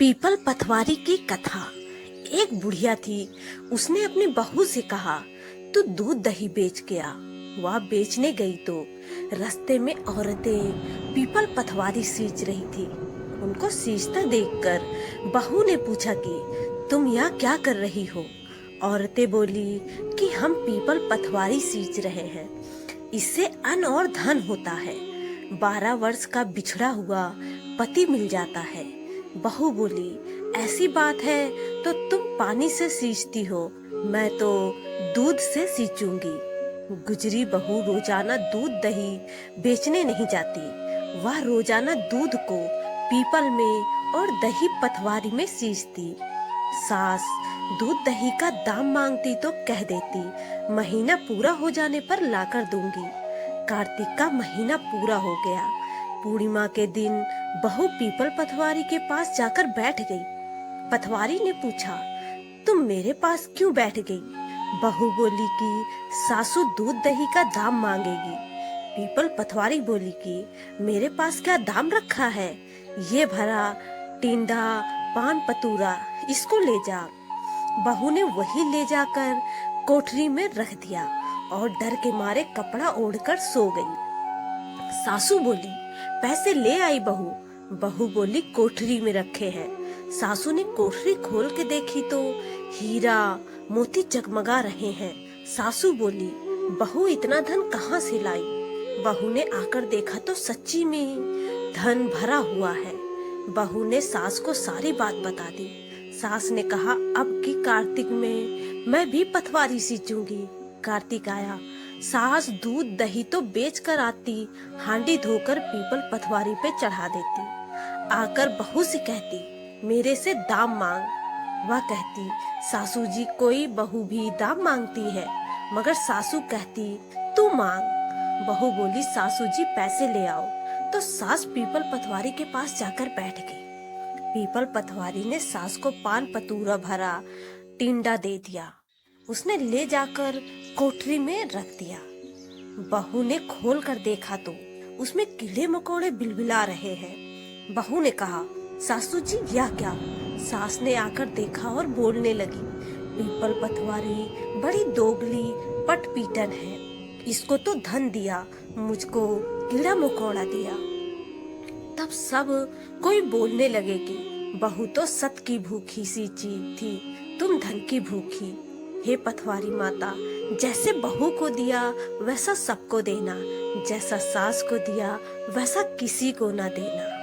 People पतवारी की कथा। एक बुढ़िया थी। उसने अपनी बहू से कहा, तू दूध दही बेच के आ। वह बेचने गई तो रास्ते में औरतें पीपल पतवारी सींच रही थी। उनको सींचता देखकर बहू ने पूछा कि तुम यहाँ क्या कर रही हो। औरतें बोली कि हम पीपल पतवारी सींच रहे हैं, इससे अन्न और धन होता है। 12 वर्ष का बिछड़ा हुआ पति मिल जाता है। बहू बोली, ऐसी बात है तो तुम पानी से सींचती हो, मैं तो दूध से सींचूंगी। गुजरी बहू रोजाना दूध दही बेचने नहीं जाती। वह रोजाना दूध को पीपल में और दही पतवारी में सींचती। सास दूध दही का दाम मांगती तो कह देती, महीना पूरा हो जाने पर लाकर दूंगी। कार्तिक का महीना पूरा हो गया। पूर्णिमा के दिन बहू पीपल पतवारी के पास जाकर बैठ गई। पतवारी ने पूछा, तुम मेरे पास क्यों बैठ गई? बहू बोली कि सासू दूध दही का दाम मांगेगी। पीपल पतवारी बोली कि मेरे पास क्या दाम रखा है, ये भरा टिंडा पान पतूरा, इसको ले जा। बहू ने वही ले जाकर कोठरी में रख दिया और डर के मारे कपड़ा ओढ़कर सो गई। सासू बोली, पैसे ले आई बहू। बहू बोली, कोठरी में रखे हैं। सासू ने कोठरी खोल के देखी तो हीरा मोती जगमगा रहे हैं। सासू बोली, बहू इतना धन कहाँ से लाई? बहू ने आकर देखा तो सच्ची में धन भरा हुआ है। बहू ने सास को सारी बात बता दी। सास ने कहा, अब की कार्तिक में मैं भी पतवारी सींचूंगी। कार्तिक आया। सास दूध दही तो बेच कर आती, हांडी धोकर पीपल पतवारी पे चढ़ा देती। आकर बहू से कहती, मेरे से दाम मांग। वह कहती, सासू जी कोई बहू भी दाम मांगती है, मगर सासू कहती, तू मांग। बहू बोली, सासू जी पैसे ले आओ। तो सास पीपल पतवारी के पास जाकर बैठ गई। पीपल पतवारी ने सास को पान पतूरा भरा टिंडा दे दिया। उसने ले जाकर कोठरी में रख दिया। बहू ने खोल कर देखा तो उसमें कीड़े मकोड़े बिलबिला रहे हैं। बहू ने कहा, सासू जी यह क्या? सास ने आकर देखा और बोलने लगी, पीपल पतवारी बड़ी दोगली पटपीटन है, इसको तो धन दिया, मुझको कीड़ा मकोड़ा दिया। तब सब कोई बोलने लगे कि बहू तो सत की भूखी सी चीज थी, तुम धन की भूखी। हे पतवारी माता, जैसे बहू को दिया वैसा सबको देना, जैसा सास को दिया वैसा किसी को ना देना।